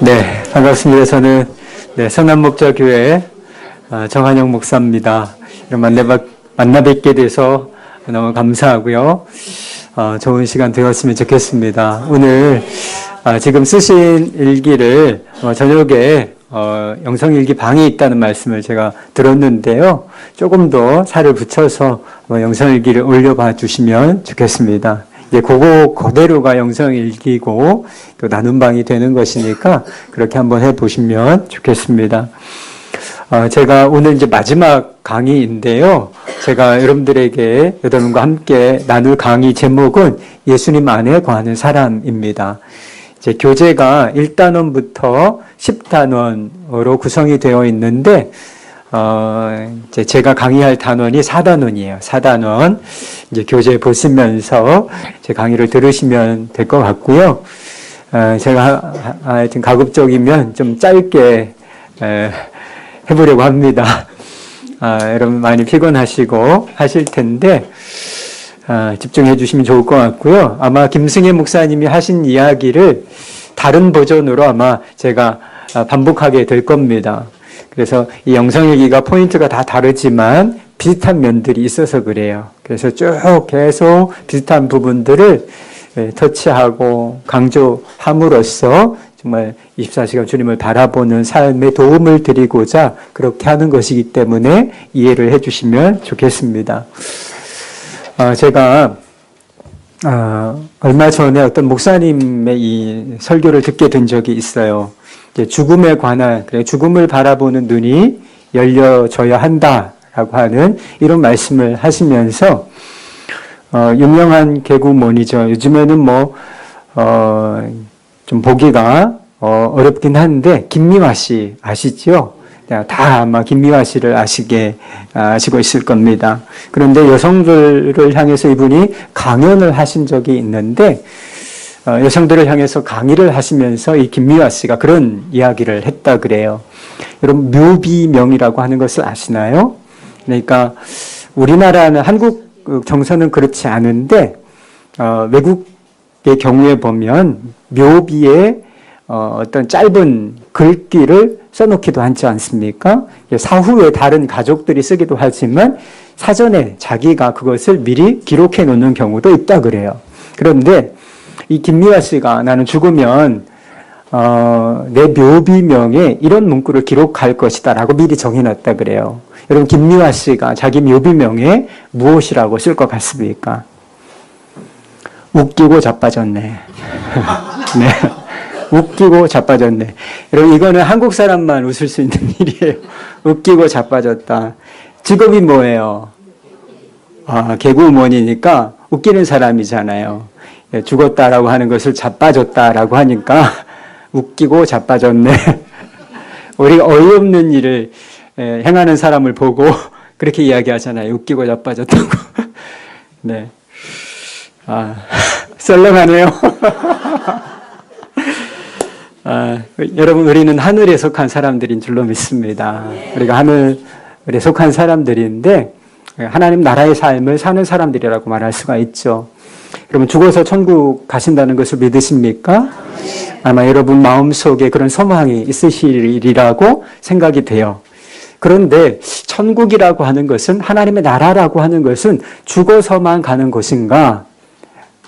네, 반갑습니다. 저는 성남목자교회 정한영 목사입니다. 만나 뵙게 돼서 너무 감사하고요. 좋은 시간 되었으면 좋겠습니다. 오늘 지금 쓰신 일기를 저녁에 영성일기 방이 있다는 말씀을 제가 들었는데요. 조금 더 살을 붙여서 영성일기를 올려봐 주시면 좋겠습니다. 이제 그대로가 영성일기고 또 나눔방이 되는 것이니까 그렇게 한번 해보시면 좋겠습니다. 제가 오늘 이제 마지막 강의인데요. 제가 여러분과 함께 나눌 강의 제목은 예수님 안에 거하는 사람입니다. 이제 교재가 1단원부터 10단원으로 구성이 되어 있는데, 이제 제가 강의할 단원이 4단원이에요. 4단원. 이제 교재 보시면서 제 강의를 들으시면 될 것 같고요. 제가 하여튼 가급적이면 좀 짧게 해보려고 합니다. 여러분 많이 피곤하시고 하실 텐데, 집중해 주시면 좋을 것 같고요. 아마 김승혜 목사님이 하신 이야기를 다른 버전으로 아마 제가 반복하게 될 겁니다. 그래서 이 영성일기가 포인트가 다 다르지만 비슷한 면들이 있어서 그래요. 그래서 쭉 계속 비슷한 부분들을 터치하고 강조함으로써 정말 24시간 주님을 바라보는 삶에 도움을 드리고자 그렇게 하는 것이기 때문에 이해를 해주시면 좋겠습니다. 제가 얼마 전에 어떤 목사님의 이 설교를 듣게 된 적이 있어요. 죽음에 관한, 죽음을 바라보는 눈이 열려져야 한다라고 하는 이런 말씀을 하시면서 유명한 개구먼이죠. 요즘에는 좀 보기가 어렵긴 한데 김미화 씨 아시죠? 다 아마 김미화 씨를 아시고 있을 겁니다. 그런데 여성들을 향해서 이분이 강연을 하신 적이 있는데 여성들을 향해서 강의를 하시면서 이 김미화 씨가 그런 이야기를 했다 그래요. 여러분 묘비명이라고 하는 것을 아시나요? 그러니까 우리나라는 한국 정서는 그렇지 않은데 외국의 경우에 보면 묘비에 어떤 짧은 글귀를 써놓기도 하지 않습니까? 사후에 다른 가족들이 쓰기도 하지만 사전에 자기가 그것을 미리 기록해 놓는 경우도 있다 그래요. 그런데 이 김미화 씨가 나는 죽으면 내 묘비명에 이런 문구를 기록할 것이다 라고 미리 정해놨다 그래요. 여러분 김미화 씨가 자기 묘비명에 무엇이라고 쓸 것 같습니까? 웃기고 자빠졌네. 네. 웃기고 자빠졌네. 여러분 이거는 한국 사람만 웃을 수 있는 일이에요. 웃기고 자빠졌다. 직업이 뭐예요? 개구먼이니까 웃기는 사람이잖아요. 죽었다라고 하는 것을 자빠졌다라고 하니까 웃기고 자빠졌네. 우리가 어이없는 일을 행하는 사람을 보고 그렇게 이야기하잖아요. 웃기고 자빠졌다고. 네. 썰렁하네요. 여러분 우리는 하늘에 속한 사람들인 줄로 믿습니다. 우리가 하늘에 속한 사람들인데 하나님 나라의 삶을 사는 사람들이라고 말할 수가 있죠. 여러분 죽어서 천국 가신다는 것을 믿으십니까? 아마 여러분 마음속에 그런 소망이 있으시리라고 생각이 돼요. 그런데 천국이라고 하는 것은 하나님의 나라라고 하는 것은 죽어서만 가는 것인가?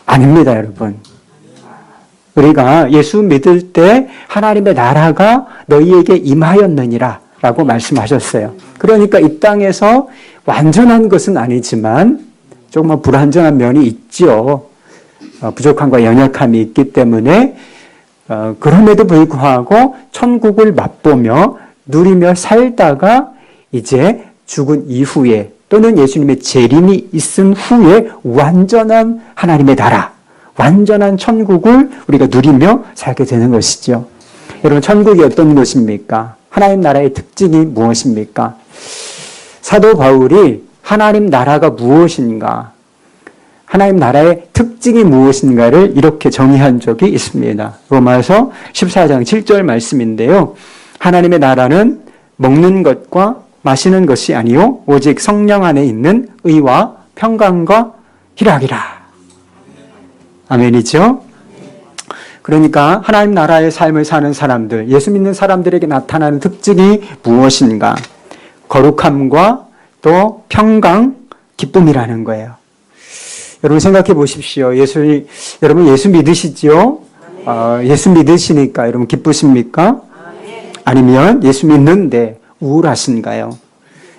아닙니다, 여러분. 우리가 예수 믿을 때 하나님의 나라가 너희에게 임하였느니라 라고 말씀하셨어요. 그러니까 이 땅에서 완전한 것은 아니지만 조금만 불완전한 면이 있죠. 부족함과 연약함이 있기 때문에 그럼에도 불구하고 천국을 맛보며 누리며 살다가 이제 죽은 이후에 또는 예수님의 재림이 있은 후에 완전한 하나님의 나라, 완전한 천국을 우리가 누리며 살게 되는 것이죠. 여러분 천국이 어떤 것입니까? 하나님 나라의 특징이 무엇입니까? 사도 바울이 하나님 나라가 무엇인가? 하나님 나라의 특징이 무엇인가를 이렇게 정의한 적이 있습니다. 로마서 14장 7절 말씀인데요. 하나님의 나라는 먹는 것과 마시는 것이 아니요 오직 성령 안에 있는 의와 평강과 희락이라. 아멘이죠? 그러니까 하나님 나라의 삶을 사는 사람들, 예수 믿는 사람들에게 나타나는 특징이 무엇인가? 거룩함과 또 평강, 기쁨이라는 거예요. 여러분 생각해 보십시오. 여러분 예수 믿으시죠? 예수 믿으시니까 여러분 기쁘십니까? 아니면 예수 믿는데 우울하신가요?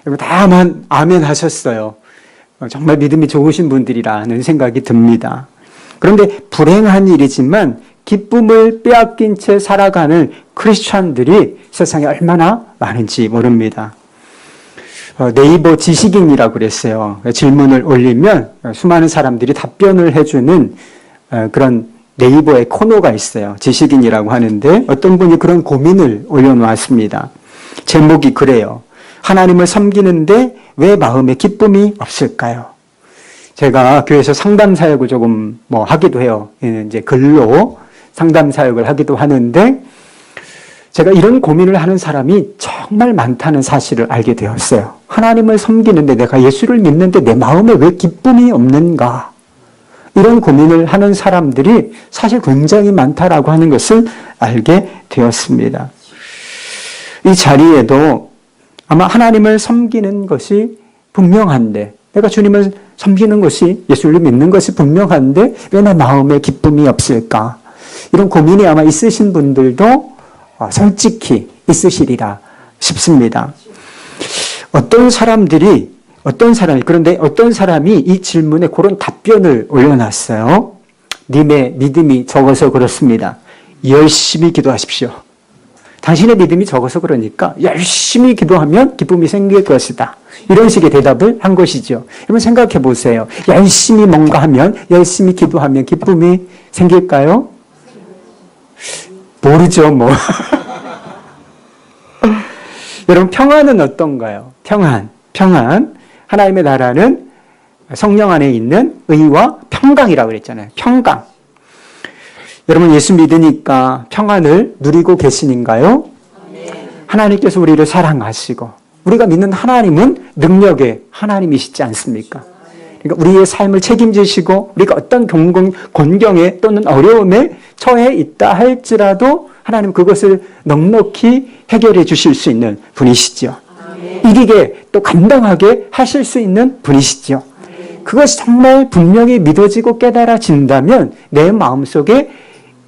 여러분 다 아멘 하셨어요. 정말 믿음이 좋으신 분들이라는 생각이 듭니다. 그런데 불행한 일이지만 기쁨을 빼앗긴 채 살아가는 크리스찬들이 세상에 얼마나 많은지 모릅니다. 네이버 지식인이라고 그랬어요. 질문을 올리면 수많은 사람들이 답변을 해주는 그런 네이버의 코너가 있어요. 지식인이라고 하는데 어떤 분이 그런 고민을 올려놓았습니다. 제목이 그래요. 하나님을 섬기는데 왜 마음에 기쁨이 없을까요? 제가 교회에서 상담 사역을 조금 하기도 해요. 이제 글로 상담 사역을 하기도 하는데 제가 이런 고민을 하는 사람이 정말 많다는 사실을 알게 되었어요. 하나님을 섬기는데 내가 예수를 믿는데 내 마음에 왜 기쁨이 없는가? 이런 고민을 하는 사람들이 사실 굉장히 많다라고 하는 것을 알게 되었습니다. 이 자리에도 아마 하나님을 섬기는 것이 분명한데 내가 주님을 섬기는 것이 예수를 믿는 것이 분명한데 왜 내 마음에 기쁨이 없을까? 이런 고민이 아마 있으신 분들도 솔직히 있으시리라 싶습니다. 그런데 어떤 사람이 이 질문에 그런 답변을 올려놨어요. 님의 믿음이 적어서 그렇습니다. 열심히 기도하십시오. 당신의 믿음이 적어서 그러니까 열심히 기도하면 기쁨이 생길 것이다. 이런 식의 대답을 한 것이죠. 여러분 생각해 보세요. 열심히 뭔가 하면, 열심히 기도하면 기쁨이 생길까요? 모르죠, 뭐. 여러분 평안은 어떤가요? 평안. 하나님의 나라는 성령 안에 있는 의와 평강이라고 그랬잖아요. 평강. 여러분 예수 믿으니까 평안을 누리고 계시는가요? 하나님께서 우리를 사랑하시고 우리가 믿는 하나님은 능력의 하나님이시지 않습니까? 그러니까 우리의 삶을 책임지시고 우리가 어떤 곤경에 또는 어려움에 처해 있다 할지라도 하나님 그것을 넉넉히 해결해 주실 수 있는 분이시죠. 이기게 또 감당하게 하실 수 있는 분이시죠. 그것이 정말 분명히 믿어지고 깨달아진다면 내 마음속에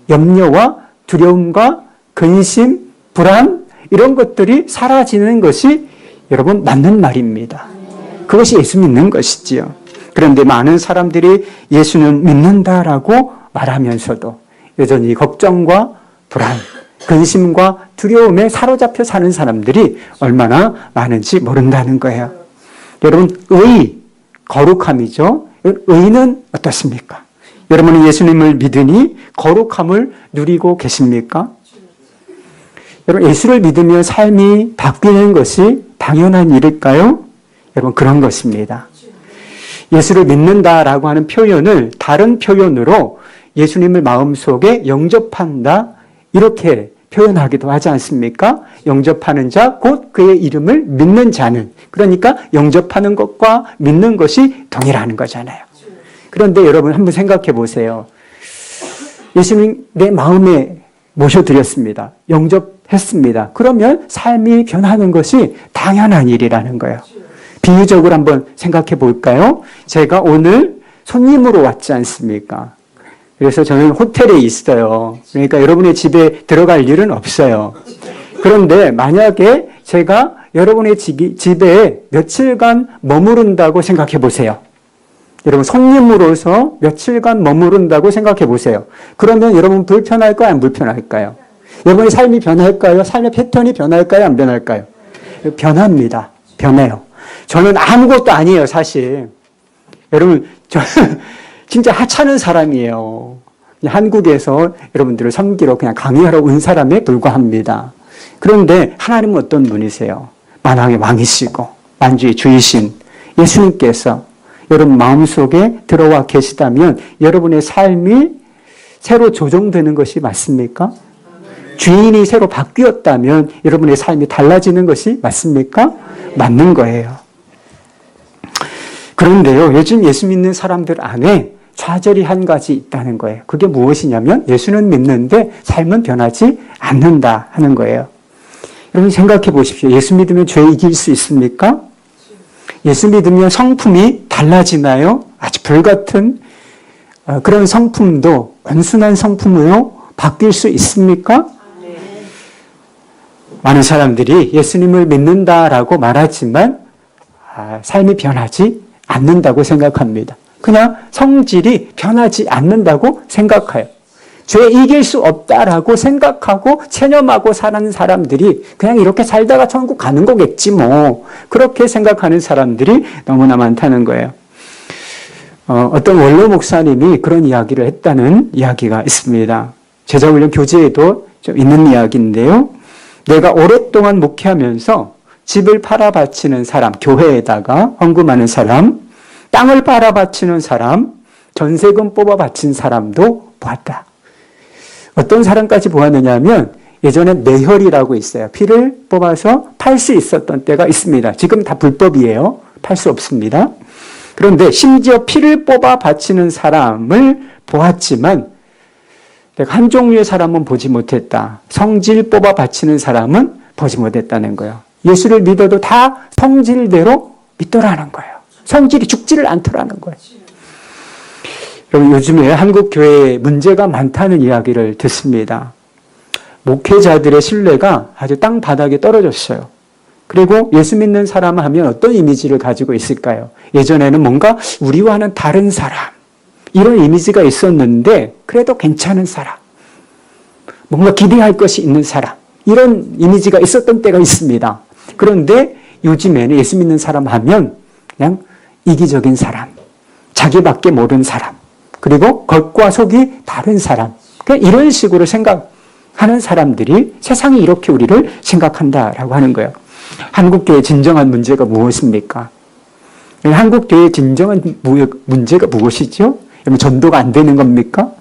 염려와 두려움과 근심, 불안 이런 것들이 사라지는 것이 여러분 맞는 말입니다. 그것이 예수 믿는 것이지요. 그런데 많은 사람들이 예수는 믿는다라고 말하면서도 여전히 걱정과 불안, 근심과 두려움에 사로잡혀 사는 사람들이 얼마나 많은지 모른다는 거예요. 여러분, 거룩함이죠. 의는 어떻습니까? 여러분은 예수님을 믿으니 거룩함을 누리고 계십니까? 여러분, 예수를 믿으며 삶이 바뀌는 것이 당연한 일일까요? 여러분, 그런 것입니다. 예수를 믿는다라고 하는 표현을 다른 표현으로 예수님을 마음속에 영접한다 이렇게 표현하기도 하지 않습니까? 영접하는 자, 곧 그의 이름을 믿는 자는. 그러니까 영접하는 것과 믿는 것이 동일하는 거잖아요. 그런데 여러분 한번 생각해 보세요. 예수님 내 마음에 모셔드렸습니다. 영접했습니다. 그러면 삶이 변하는 것이 당연한 일이라는 거예요. 비유적으로 한번 생각해 볼까요? 제가 오늘 손님으로 왔지 않습니까? 그래서 저는 호텔에 있어요. 그러니까 여러분의 집에 들어갈 일은 없어요. 그런데 만약에 제가 여러분의 집에 며칠간 머무른다고 생각해 보세요. 여러분 손님으로서 며칠간 머무른다고 생각해 보세요. 그러면 여러분 불편할까요? 안 불편할까요? 여러분의 삶이 변할까요? 삶의 패턴이 변할까요? 안 변할까요? 변합니다. 변해요. 저는 아무것도 아니에요, 사실. 여러분, 저는 진짜 하찮은 사람이에요. 한국에서 여러분들을 섬기러 그냥 강의하러 온 사람에 불과합니다. 그런데 하나님은 어떤 분이세요? 만왕의 왕이시고 만주의 주이신 예수님께서 여러분 마음속에 들어와 계시다면 여러분의 삶이 새로 조정되는 것이 맞습니까? 주인이 새로 바뀌었다면 여러분의 삶이 달라지는 것이 맞습니까? 맞는 거예요. 그런데요, 요즘 예수 믿는 사람들 안에 좌절이 한 가지 있다는 거예요. 그게 무엇이냐면 예수는 믿는데 삶은 변하지 않는다 하는 거예요. 여러분 생각해 보십시오. 예수 믿으면 죄 이길 수 있습니까? 예수 믿으면 성품이 달라지나요? 아주 불같은 그런 성품도 온순한 성품으로 바뀔 수 있습니까? 많은 사람들이 예수님을 믿는다라고 말하지만 삶이 변하지 않는다고 생각합니다. 그냥 성질이 변하지 않는다고 생각해요. 죄 이길 수 없다라고 생각하고 체념하고 사는 사람들이 그냥 이렇게 살다가 천국 가는 거겠지 뭐. 그렇게 생각하는 사람들이 너무나 많다는 거예요. 어떤 원로 목사님이 그런 이야기를 했다는 이야기가 있습니다. 제자훈련 교재에도 좀 있는 이야기인데요. 내가 오랫동안 목회하면서 집을 팔아 바치는 사람, 교회에다가 헌금하는 사람, 땅을 팔아 바치는 사람, 전세금 뽑아 바친 사람도 보았다. 어떤 사람까지 보았느냐 하면 예전에 매혈이라고 있어요. 피를 뽑아서 팔 수 있었던 때가 있습니다. 지금 다 불법이에요. 팔 수 없습니다. 그런데 심지어 피를 뽑아 바치는 사람을 보았지만 내가 한 종류의 사람은 보지 못했다. 성질 뽑아 바치는 사람은 보지 못했다는 거예요. 예수를 믿어도 다 성질대로 믿더라는 거예요. 성질이 죽지를 않더라는 거예요. 여러분 요즘에 한국 교회에 문제가 많다는 이야기를 듣습니다. 목회자들의 신뢰가 아주 땅바닥에 떨어졌어요. 그리고 예수 믿는 사람 하면 어떤 이미지를 가지고 있을까요? 예전에는 뭔가 우리와는 다른 사람, 이런 이미지가 있었는데 그래도 괜찮은 사람, 뭔가 기대할 것이 있는 사람, 이런 이미지가 있었던 때가 있습니다. 그런데 요즘에는 예수 믿는 사람 하면 그냥 이기적인 사람, 자기밖에 모르는 사람, 그리고 겉과 속이 다른 사람, 그냥 이런 식으로 생각하는 사람들이 세상이 이렇게 우리를 생각한다라고 하는 거예요. 한국교회의 진정한 문제가 무엇입니까? 한국교회의 진정한 문제가 무엇이죠? 전도가 안 되는 겁니까?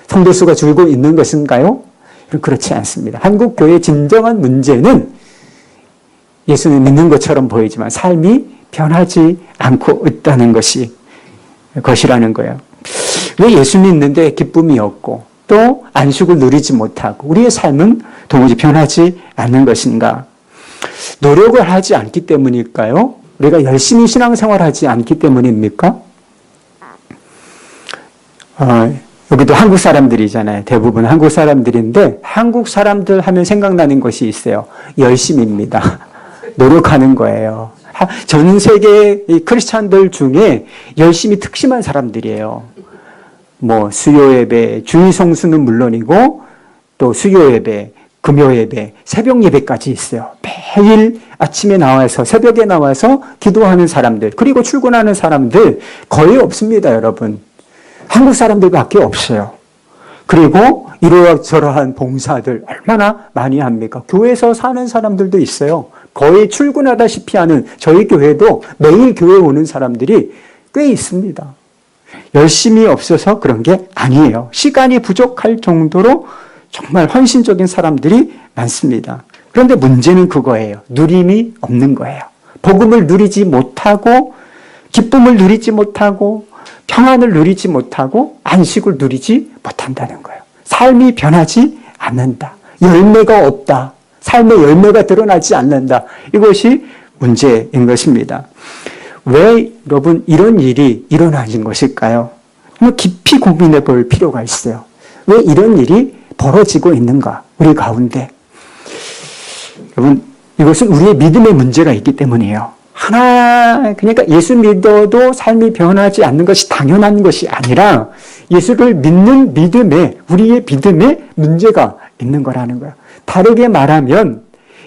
성도 수가 줄고 있는 것인가요? 그렇지 않습니다. 한국교회의 진정한 문제는 예수는 믿는 것처럼 보이지만 삶이 변하지 않고 있다는 것이라는 거예요. 왜 예수 믿는데 기쁨이 없고 또 안식을 누리지 못하고 우리의 삶은 도무지 변하지 않는 것인가? 노력을 하지 않기 때문일까요? 우리가 열심히 신앙생활하지 않기 때문입니까? 여기도 한국 사람들이잖아요. 대부분 한국 사람들인데 한국 사람들 하면 생각나는 것이 있어요. 열심입니다. 노력하는 거예요. 전 세계 크리스찬들 중에 열심히 특심한 사람들이에요. 뭐 수요 예배, 주일 성수는 물론이고 또 수요 예배, 금요 예배, 새벽 예배까지 있어요. 매일 아침에 나와서 새벽에 나와서 기도하는 사람들, 그리고 출근하는 사람들 거의 없습니다, 여러분. 한국 사람들밖에 없어요. 그리고 이러저러한 봉사들 얼마나 많이 합니까? 교회에서 사는 사람들도 있어요. 거의 출근하다시피 하는 저희 교회도 매일 교회에 오는 사람들이 꽤 있습니다. 열심히 없어서 그런 게 아니에요. 시간이 부족할 정도로 정말 헌신적인 사람들이 많습니다. 그런데 문제는 그거예요. 누림이 없는 거예요. 복음을 누리지 못하고 기쁨을 누리지 못하고 평안을 누리지 못하고 안식을 누리지 못한다는 거예요. 삶이 변하지 않는다. 열매가 없다. 삶의 열매가 드러나지 않는다. 이것이 문제인 것입니다. 왜 여러분 이런 일이 일어나는 것일까요? 깊이 고민해 볼 필요가 있어요. 왜 이런 일이 벌어지고 있는가? 우리 가운데. 여러분 이것은 우리의 믿음의 문제가 있기 때문이에요. 그러니까 예수 믿어도 삶이 변하지 않는 것이 당연한 것이 아니라 예수를 믿는 믿음에, 우리의 믿음에 문제가 있는 거라는 거야. 다르게 말하면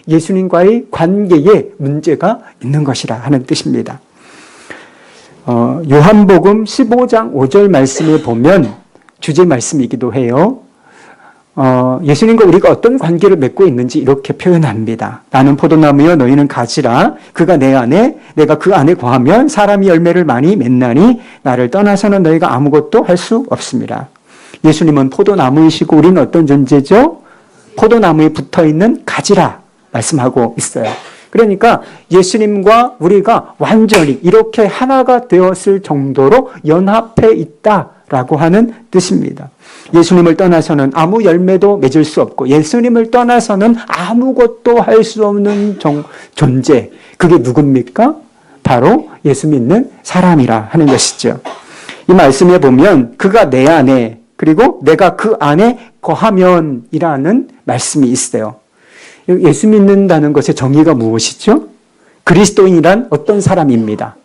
예수님과의 관계에 문제가 있는 것이라 하는 뜻입니다. 요한복음 15장 5절 말씀을 보면 주제 말씀이기도 해요. 예수님과 우리가 어떤 관계를 맺고 있는지 이렇게 표현합니다. 나는 포도나무여 너희는 가지라. 그가 내 안에 내가 그 안에 거하면 사람이 열매를 많이 맺나니 나를 떠나서는 너희가 아무것도 할 수 없습니다. 예수님은 포도나무이시고 우리는 어떤 존재죠? 포도나무에 붙어있는 가지라 말씀하고 있어요. 그러니까 예수님과 우리가 완전히 이렇게 하나가 되었을 정도로 연합해 있다 라고 하는 뜻입니다. 예수님을 떠나서는 아무 열매도 맺을 수 없고 예수님을 떠나서는 아무것도 할 수 없는 존재. 그게 누굽니까? 바로 예수 믿는 사람이라 하는 것이죠. 이 말씀에 보면 그가 내 안에 그리고 내가 그 안에 거하면이라는 말씀이 있어요. 예수 믿는다는 것의 정의가 무엇이죠? 그리스도인이란 어떤 사람입니다.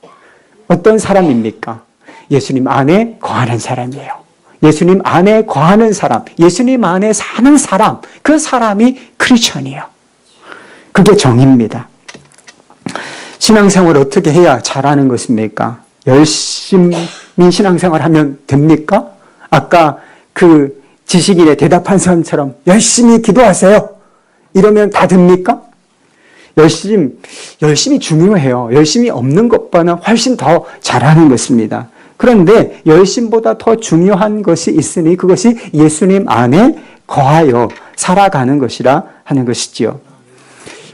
어떤 사람입니까? 예수님 안에 거하는 사람이에요. 예수님 안에 거하는 사람, 예수님 안에 사는 사람, 그 사람이 크리스천이에요. 그게 정의입니다. 신앙생활을 어떻게 해야 잘하는 것입니까? 열심히 신앙생활 하면 됩니까? 아까 그 지식인의 대답한 사람처럼 열심히 기도하세요. 이러면 다 됩니까? 열심히 중요해요. 열심히 없는 것보다는 훨씬 더 잘하는 것입니다. 그런데 열심보다 더 중요한 것이 있으니 그것이 예수님 안에 거하여 살아가는 것이라 하는 것이지요.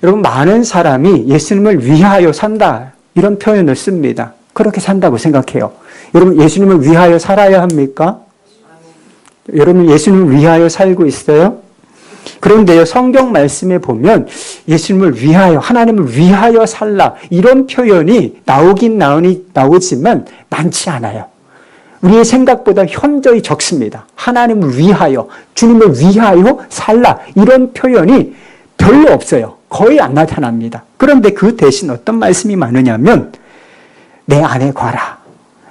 여러분, 많은 사람이 예수님을 위하여 산다 이런 표현을 씁니다. 그렇게 산다고 생각해요. 여러분, 예수님을 위하여 살아야 합니까? 여러분, 예수님을 위하여 살고 있어요? 그런데요, 성경 말씀에 보면 예수님을 위하여, 하나님을 위하여 살라 이런 표현이 나오긴 나오지만 많지 않아요. 우리의 생각보다 현저히 적습니다. 하나님을 위하여, 주님을 위하여 살라 이런 표현이 별로 없어요. 거의 안 나타납니다. 그런데 그 대신 어떤 말씀이 많으냐면 내 안에 거하라.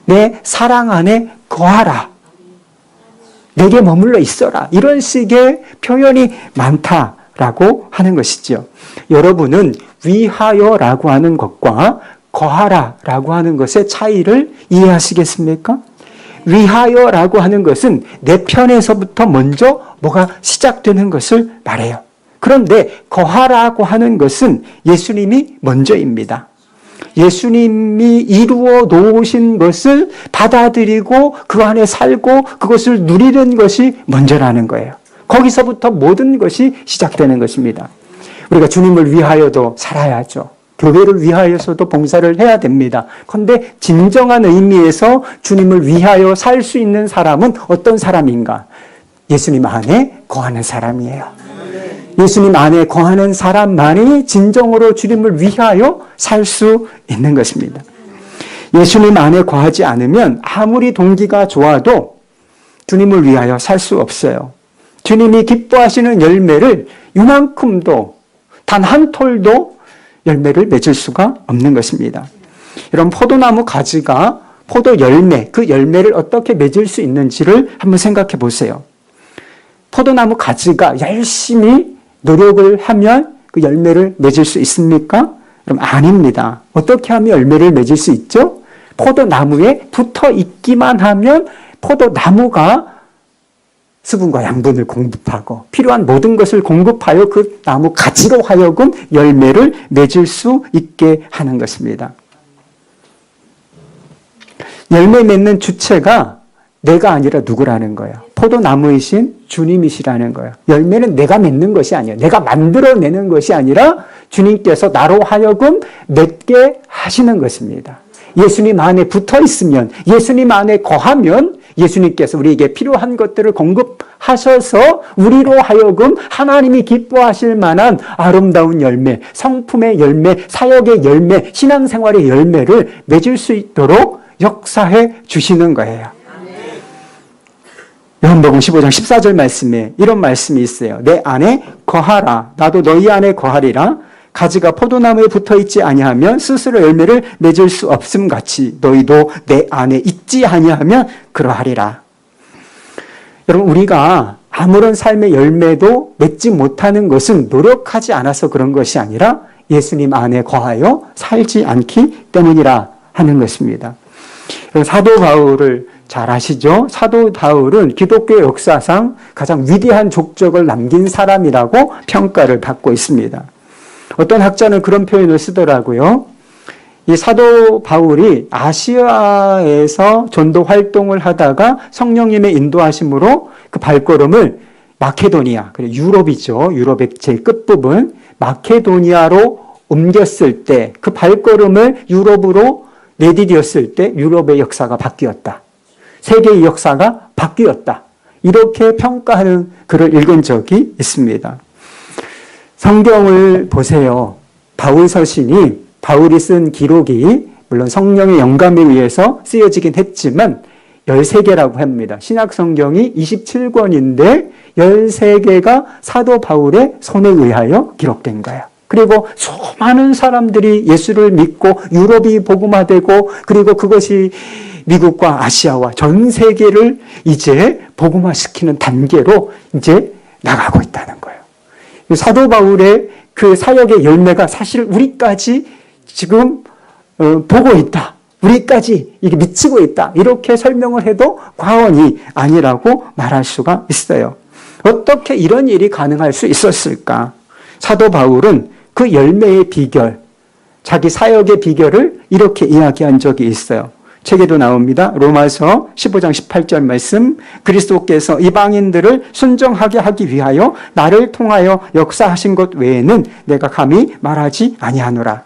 내 사랑 안에 거하라. 내게 머물러 있어라. 이런 식의 표현이 많다라고 하는 것이죠. 여러분은 위하여라고 하는 것과 거하라라고 하는 것의 차이를 이해하시겠습니까? 위하여라고 하는 것은 내 편에서부터 먼저 뭐가 시작되는 것을 말해요. 그런데 거하라고 하는 것은 예수님이 먼저입니다. 예수님이 이루어 놓으신 것을 받아들이고 그 안에 살고 그것을 누리는 것이 먼저라는 거예요. 거기서부터 모든 것이 시작되는 것입니다. 우리가 주님을 위하여도 살아야죠. 교회를 위하여서도 봉사를 해야 됩니다. 그런데 진정한 의미에서 주님을 위하여 살 수 있는 사람은 어떤 사람인가? 예수님 안에 거하는 사람이에요. 예수님 안에 거하는 사람만이 진정으로 주님을 위하여 살 수 있는 것입니다. 예수님 안에 거하지 않으면 아무리 동기가 좋아도 주님을 위하여 살 수 없어요. 주님이 기뻐하시는 열매를 요만큼도 단 한 톨도 열매를 맺을 수가 없는 것입니다. 이런 포도나무 가지가 포도 열매, 그 열매를 어떻게 맺을 수 있는지를 한번 생각해 보세요. 포도나무 가지가 열심히 노력을 하면 그 열매를 맺을 수 있습니까? 그럼 아닙니다. 어떻게 하면 열매를 맺을 수 있죠? 포도나무에 붙어 있기만 하면 포도나무가 수분과 양분을 공급하고 필요한 모든 것을 공급하여 그 나무 가지로 하여금 열매를 맺을 수 있게 하는 것입니다. 열매 맺는 주체가 내가 아니라 누구라는 거예요? 포도나무이신 주님이시라는 거예요. 열매는 내가 맺는 것이 아니에요. 내가 만들어내는 것이 아니라 주님께서 나로 하여금 맺게 하시는 것입니다. 예수님 안에 붙어 있으면, 예수님 안에 거하면 예수님께서 우리에게 필요한 것들을 공급하셔서 우리로 하여금 하나님이 기뻐하실 만한 아름다운 열매, 성품의 열매, 사역의 열매, 신앙생활의 열매를 맺을 수 있도록 역사해 주시는 거예요. 요한복음 15장 14절 말씀에 이런 말씀이 있어요. 내 안에 거하라. 나도 너희 안에 거하리라. 가지가 포도나무에 붙어있지 아니하면 스스로 열매를 맺을 수 없음 같이 너희도 내 안에 있지 아니하면 그러하리라. 여러분, 우리가 아무런 삶의 열매도 맺지 못하는 것은 노력하지 않아서 그런 것이 아니라 예수님 안에 거하여 살지 않기 때문이라 하는 것입니다. 사도 바울을 잘 아시죠? 사도 바울은 기독교 역사상 가장 위대한 족적을 남긴 사람이라고 평가를 받고 있습니다. 어떤 학자는 그런 표현을 쓰더라고요. 이 사도 바울이 아시아에서 전도 활동을 하다가 성령님의 인도하심으로 그 발걸음을 마케도니아, 그리고 유럽이죠. 유럽의 제일 끝부분 마케도니아로 옮겼을 때 그 발걸음을 유럽으로 내디뎠을 때 유럽의 역사가 바뀌었다. 세계의 역사가 바뀌었다. 이렇게 평가하는 글을 읽은 적이 있습니다. 성경을 보세요. 바울 서신이 바울이 쓴 기록이 물론 성령의 영감에 의해서 쓰여지긴 했지만 13개라고 합니다. 신약 성경이 27권인데 13개가 사도 바울의 손에 의하여 기록된 거예요. 그리고 수많은 사람들이 예수를 믿고 유럽이 복음화되고 그리고 그것이 미국과 아시아와 전 세계를 이제 복음화시키는 단계로 이제 나가고 있다는 거예요. 사도 바울의 그 사역의 열매가 사실 우리까지 지금 보고 있다. 우리까지 이게 미치고 있다. 이렇게 설명을 해도 과언이 아니라고 말할 수가 있어요. 어떻게 이런 일이 가능할 수 있었을까? 사도 바울은 그 열매의 비결, 자기 사역의 비결을 이렇게 이야기한 적이 있어요. 책에도 나옵니다. 로마서 15장 18절 말씀, 그리스도께서 이방인들을 순종하게 하기 위하여 나를 통하여 역사하신 것 외에는 내가 감히 말하지 아니하노라.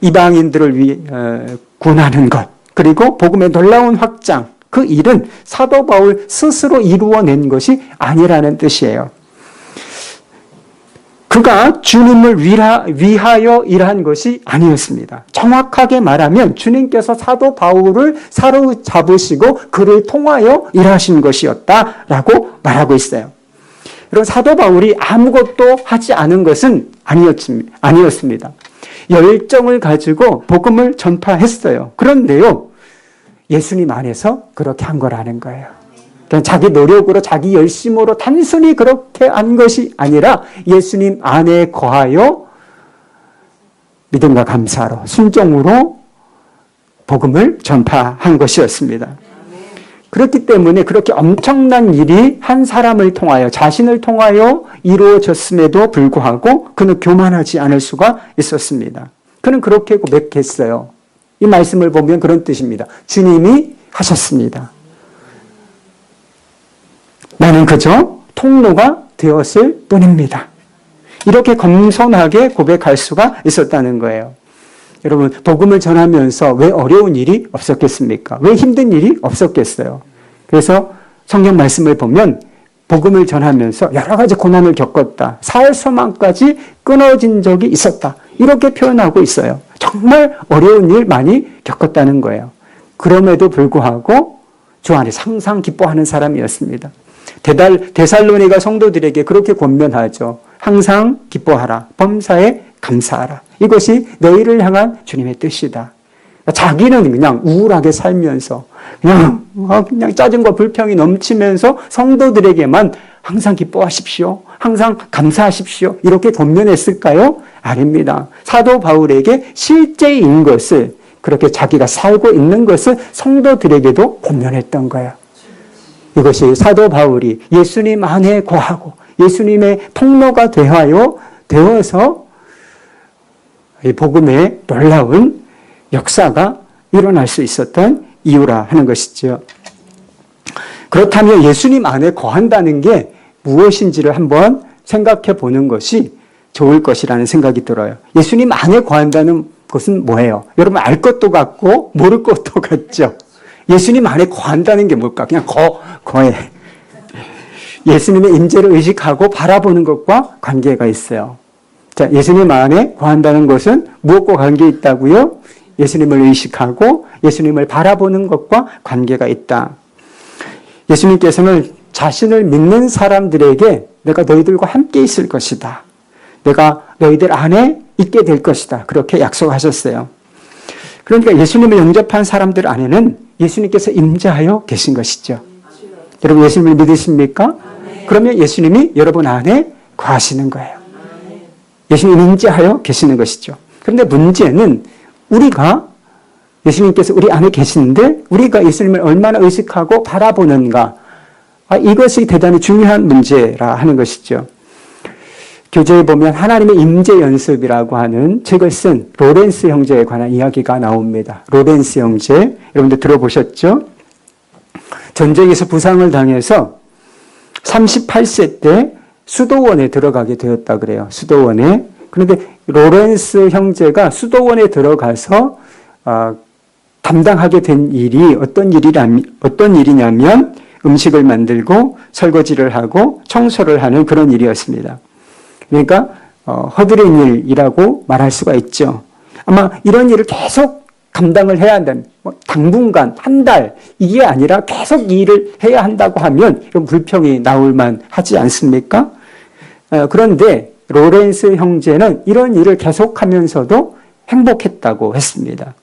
이방인들을 구원하는 것, 그리고 복음의 놀라운 확장, 그 일은 사도 바울 스스로 이루어낸 것이 아니라는 뜻이에요. 그가 주님을 위하여 일한 것이 아니었습니다. 정확하게 말하면 주님께서 사도 바울을 사로잡으시고 그를 통하여 일하신 것이었다라고 말하고 있어요. 그리고 사도 바울이 아무것도 하지 않은 것은 아니었습니다. 열정을 가지고 복음을 전파했어요. 그런데요, 예수님 안에서 그렇게 한 거라는 거예요. 그냥 자기 노력으로 자기 열심으로 단순히 그렇게 한 것이 아니라 예수님 안에 거하여 믿음과 감사로 순종으로 복음을 전파한 것이었습니다. 그렇기 때문에 그렇게 엄청난 일이 한 사람을 통하여 자신을 통하여 이루어졌음에도 불구하고 그는 교만하지 않을 수가 있었습니다. 그는 그렇게 고백했어요. 이 말씀을 보면 그런 뜻입니다. 주님이 하셨습니다. 나는 그저 통로가 되었을 뿐입니다. 이렇게 겸손하게 고백할 수가 있었다는 거예요. 여러분, 복음을 전하면서 왜 어려운 일이 없었겠습니까? 왜 힘든 일이 없었겠어요? 그래서 성경 말씀을 보면 복음을 전하면서 여러 가지 고난을 겪었다. 사회 소망까지 끊어진 적이 있었다. 이렇게 표현하고 있어요. 정말 어려운 일 많이 겪었다는 거예요. 그럼에도 불구하고 주 안에서 항상 기뻐하는 사람이었습니다. 데살로니가 성도들에게 그렇게 권면하죠. 항상 기뻐하라. 범사에 감사하라. 이것이 너희를 향한 주님의 뜻이다. 자기는 그냥 우울하게 살면서 그냥 짜증과 불평이 넘치면서 성도들에게만 항상 기뻐하십시오. 항상 감사하십시오. 이렇게 권면했을까요? 아닙니다. 사도 바울에게 실제인 것을 그렇게 자기가 살고 있는 것을 성도들에게도 권면했던 거예요. 이것이 사도 바울이 예수님 안에 거하고 예수님의 통로가 되어서 이 복음의 놀라운 역사가 일어날 수 있었던 이유라 하는 것이죠. 그렇다면 예수님 안에 거한다는 게 무엇인지를 한번 생각해 보는 것이 좋을 것이라는 생각이 들어요. 예수님 안에 거한다는 것은 뭐예요? 여러분 알 것도 같고 모를 것도 같죠? 예수님 안에 거한다는 게 뭘까? 그냥 거해. 예수님의 임재를 의식하고 바라보는 것과 관계가 있어요. 자, 예수님 안에 거한다는 것은 무엇과 관계 있다고요? 예수님을 의식하고 예수님을 바라보는 것과 관계가 있다. 예수님께서는 자신을 믿는 사람들에게 내가 너희들과 함께 있을 것이다. 내가 너희들 안에 있게 될 것이다. 그렇게 약속하셨어요. 그러니까 예수님을 영접한 사람들 안에는 예수님께서 임재하여 계신 것이죠. 여러분 예수님을 믿으십니까? 그러면 예수님이 여러분 안에 거하시는 거예요. 예수님이 임재하여 계시는 것이죠. 그런데 문제는 우리가 예수님께서 우리 안에 계시는데 우리가 예수님을 얼마나 의식하고 바라보는가, 이것이 대단히 중요한 문제라 하는 것이죠. 교재에 보면 하나님의 임재 연습이라고 하는 책을 쓴 로렌스 형제에 관한 이야기가 나옵니다. 로렌스 형제, 여러분들 들어보셨죠? 전쟁에서 부상을 당해서 38세 때 수도원에 들어가게 되었다 그래요. 수도원에. 그런데 로렌스 형제가 수도원에 들어가서 담당하게 된 일이 어떤 일이냐면 음식을 만들고 설거지를 하고 청소를 하는 그런 일이었습니다. 그러니까 허드렛 일이라고 말할 수가 있죠. 아마 이런 일을 계속 감당을 해야 한다면 당분간 한 달 이게 아니라 계속 이 일을 해야 한다고 하면 이런 불평이 나올 만하지 않습니까? 그런데 로렌스 형제는 이런 일을 계속하면서도 행복했다고 했습니다.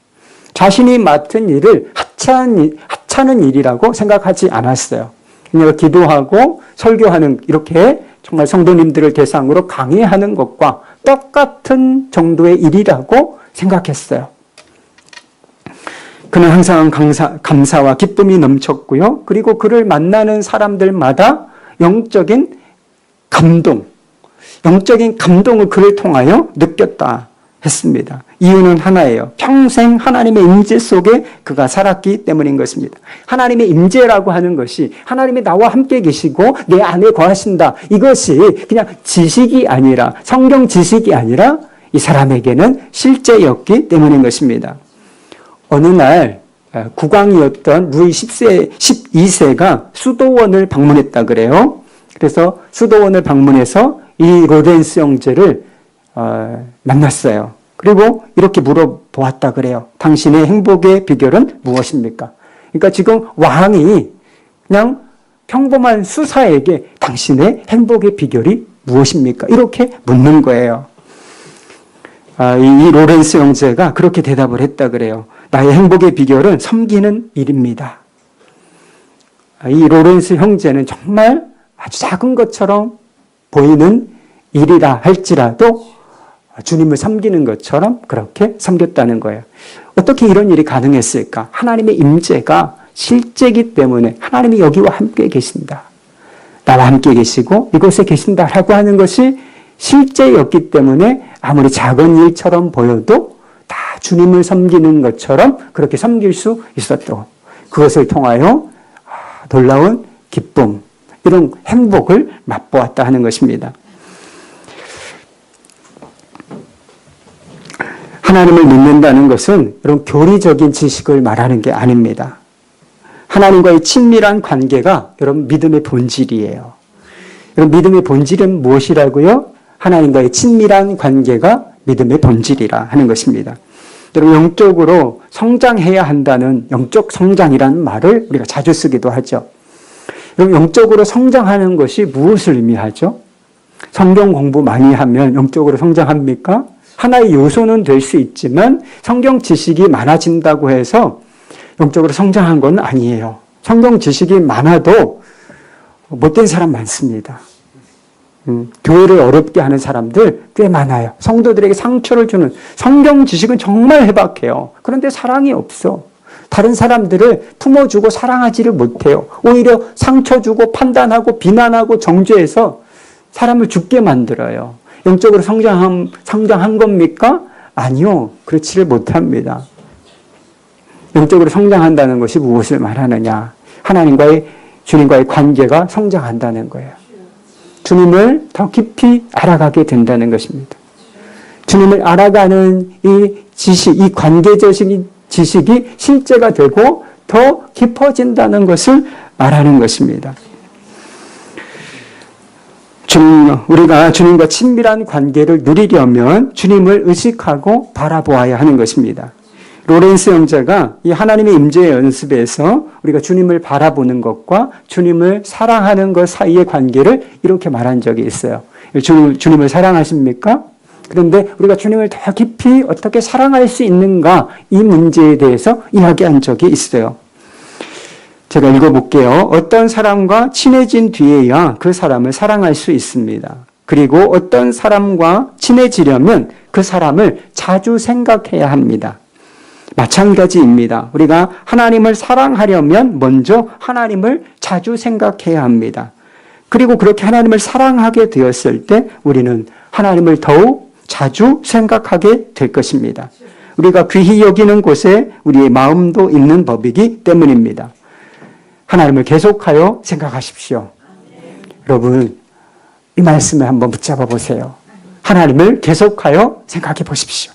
자신이 맡은 일을 하찮은 일이라고 생각하지 않았어요. 그냥 기도하고 설교하는 이렇게 정말 성도님들을 대상으로 강의하는 것과 똑같은 정도의 일이라고 생각했어요. 그는 항상 감사와 기쁨이 넘쳤고요. 그리고 그를 만나는 사람들마다 영적인 감동을 그를 통하여 느꼈다 했습니다. 이유는 하나예요. 평생 하나님의 임재 속에 그가 살았기 때문인 것입니다. 하나님의 임재라고 하는 것이 하나님이 나와 함께 계시고 내 안에 거하신다. 이것이 그냥 지식이 아니라 성경 지식이 아니라 이 사람에게는 실제였기 때문인 것입니다. 어느 날 국왕이었던 루이 12세가 수도원을 방문했다 그래요. 그래서 수도원을 방문해서 이 로렌스 형제를 만났어요. 그리고 이렇게 물어보았다 그래요. 당신의 행복의 비결은 무엇입니까? 그러니까 지금 왕이 그냥 평범한 수사에게 당신의 행복의 비결이 무엇입니까? 이렇게 묻는 거예요. 이 로렌스 형제가 그렇게 대답을 했다 그래요. 나의 행복의 비결은 섬기는 일입니다. 이 로렌스 형제는 정말 아주 작은 것처럼 보이는 일이라 할지라도 주님을 섬기는 것처럼 그렇게 섬겼다는 거예요. 어떻게 이런 일이 가능했을까? 하나님의 임재가 실제이기 때문에 하나님이 여기와 함께 계신다. 나와 함께 계시고 이곳에 계신다라고 하는 것이 실제였기 때문에 아무리 작은 일처럼 보여도 다 주님을 섬기는 것처럼 그렇게 섬길 수 있었고 그것을 통하여 놀라운 기쁨, 이런 행복을 맛보았다 하는 것입니다. 하나님을 믿는다는 것은 이런 교리적인 지식을 말하는 게 아닙니다. 하나님과의 친밀한 관계가 여러분 믿음의 본질이에요. 여러분 믿음의 본질은 무엇이라고요? 하나님과의 친밀한 관계가 믿음의 본질이라 하는 것입니다. 여러분 영적으로 성장해야 한다는 영적 성장이라는 말을 우리가 자주 쓰기도 하죠. 여러분 영적으로 성장하는 것이 무엇을 의미하죠? 성경 공부 많이 하면 영적으로 성장합니까? 하나의 요소는 될 수 있지만 성경 지식이 많아진다고 해서 영적으로 성장한 건 아니에요. 성경 지식이 많아도 못된 사람 많습니다. 교회를 어렵게 하는 사람들 꽤 많아요. 성도들에게 상처를 주는 성경 지식은 정말 해박해요. 그런데 사랑이 없어. 다른 사람들을 품어주고 사랑하지를 못해요. 오히려 상처 주고 판단하고 비난하고 정죄해서 사람을 죽게 만들어요. 영적으로 성장한 겁니까? 아니요. 그렇지를 못합니다. 영적으로 성장한다는 것이 무엇을 말하느냐? 주님과의 관계가 성장한다는 거예요. 주님을 더 깊이 알아가게 된다는 것입니다. 주님을 알아가는 이 지식, 이 관계적인 지식이 실제가 되고 더 깊어진다는 것을 말하는 것입니다. 우리가 주님과 친밀한 관계를 누리려면 주님을 의식하고 바라보아야 하는 것입니다. 로렌스 형제가 이 하나님의 임재의 연습에서 우리가 주님을 바라보는 것과 주님을 사랑하는 것 사이의 관계를 이렇게 말한 적이 있어요. 주님을 사랑하십니까? 그런데 우리가 주님을 더 깊이 어떻게 사랑할 수 있는가 이 문제에 대해서 이야기한 적이 있어요. 제가 읽어볼게요. 어떤 사람과 친해진 뒤에야 그 사람을 사랑할 수 있습니다. 그리고 어떤 사람과 친해지려면 그 사람을 자주 생각해야 합니다. 마찬가지입니다. 우리가 하나님을 사랑하려면 먼저 하나님을 자주 생각해야 합니다. 그리고 그렇게 하나님을 사랑하게 되었을 때 우리는 하나님을 더욱 자주 생각하게 될 것입니다. 우리가 귀히 여기는 곳에 우리의 마음도 있는 법이기 때문입니다. 하나님을 계속하여 생각하십시오. 여러분, 이 말씀을 한번 붙잡아 보세요. 하나님을 계속하여 생각해 보십시오.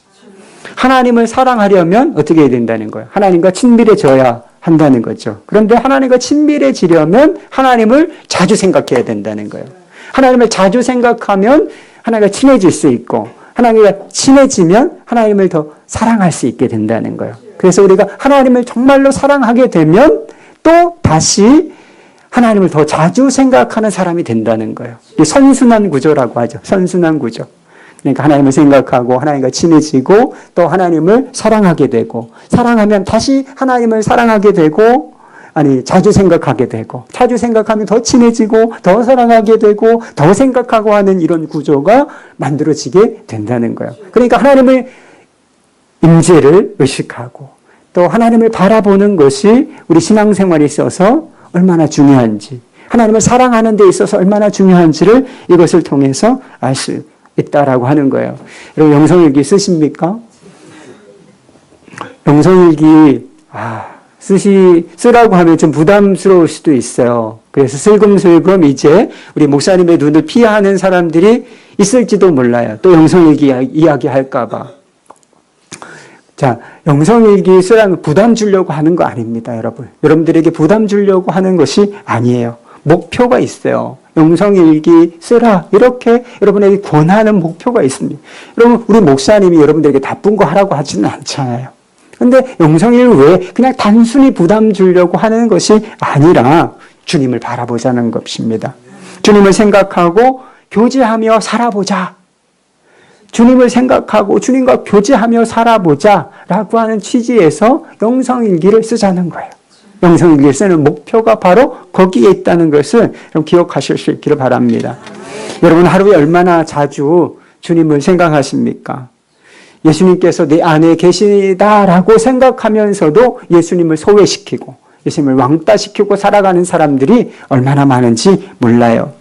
하나님을 사랑하려면 어떻게 해야 된다는 거예요? 하나님과 친밀해져야 한다는 거죠. 그런데 하나님과 친밀해지려면 하나님을 자주 생각해야 된다는 거예요. 하나님을 자주 생각하면 하나님과 친해질 수 있고, 하나님과 친해지면 하나님을 더 사랑할 수 있게 된다는 거예요. 그래서 우리가 하나님을 정말로 사랑하게 되면 또 다시 하나님을 더 자주 생각하는 사람이 된다는 거예요. 이게 선순환 구조라고 하죠. 선순환 구조. 그러니까 하나님을 생각하고 하나님과 친해지고 또 하나님을 사랑하게 되고, 사랑하면 다시 하나님을 사랑하게 되고, 자주 생각하게 되고, 자주 생각하면 더 친해지고 더 사랑하게 되고 더 생각하고 하는 이런 구조가 만들어지게 된다는 거예요. 그러니까 하나님의 임재를 의식하고 또 하나님을 바라보는 것이 우리 신앙생활에 있어서 얼마나 중요한지, 하나님을 사랑하는 데 있어서 얼마나 중요한지를 이것을 통해서 알 수 있다라고 하는 거예요. 여러분 영성일기 쓰십니까? 영성일기 쓰라고 하면 좀 부담스러울 수도 있어요. 그래서 슬금슬금 이제 우리 목사님의 눈을 피하는 사람들이 있을지도 몰라요. 또 영성일기 이야기할까 봐. 자, 영성일기 쓰라는 부담 주려고 하는 거 아닙니다, 여러분. 여러분들에게 부담 주려고 하는 것이 아니에요. 목표가 있어요. 영성일기 쓰라, 이렇게 여러분에게 권하는 목표가 있습니다. 여러분, 우리 목사님이 여러분들에게 나쁜 거 하라고 하지는 않잖아요. 근데 영성일기 왜 그냥 단순히 부담 주려고 하는 것이 아니라 주님을 바라보자는 것입니다. 주님을 생각하고 교제하며 살아보자. 주님을 생각하고 주님과 교제하며 살아보자 라고 하는 취지에서 영성일기를 쓰자는 거예요. 영성일기를 쓰는 목표가 바로 거기에 있다는 것을 여러분 기억하실 수 있기를 바랍니다. 여러분 하루에 얼마나 자주 주님을 생각하십니까? 예수님께서 내 안에 계시다라고 생각하면서도 예수님을 소외시키고 예수님을 왕따시키고 살아가는 사람들이 얼마나 많은지 몰라요.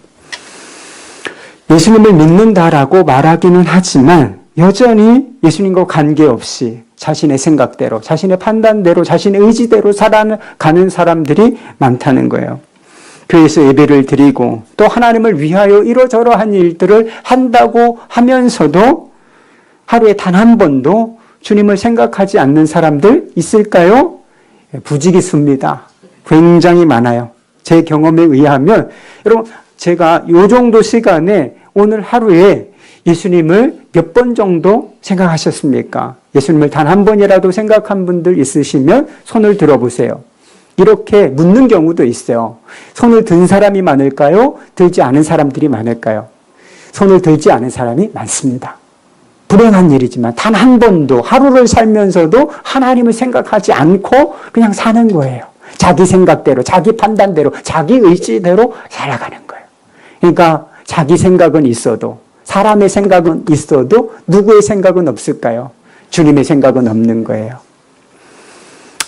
예수님을 믿는다라고 말하기는 하지만 여전히 예수님과 관계없이 자신의 생각대로, 자신의 판단대로, 자신의 의지대로 살아가는 사람들이 많다는 거예요. 교회에서 예배를 드리고 또 하나님을 위하여 이러저러한 일들을 한다고 하면서도 하루에 단 한 번도 주님을 생각하지 않는 사람들 있을까요? 부지기수입니다. 굉장히 많아요. 제 경험에 의하면 여러분 제가 이 정도 시간에 오늘 하루에 예수님을 몇 번 정도 생각하셨습니까? 예수님을 단 한 번이라도 생각한 분들 있으시면 손을 들어보세요. 이렇게 묻는 경우도 있어요. 손을 든 사람이 많을까요? 들지 않은 사람들이 많을까요? 손을 들지 않은 사람이 많습니다. 불행한 일이지만 단 한 번도 하루를 살면서도 하나님을 생각하지 않고 그냥 사는 거예요. 자기 생각대로, 자기 판단대로, 자기 의지대로 살아가는 거예요. 그러니까 자기 생각은 있어도, 사람의 생각은 있어도 누구의 생각은 없을까요? 주님의 생각은 없는 거예요.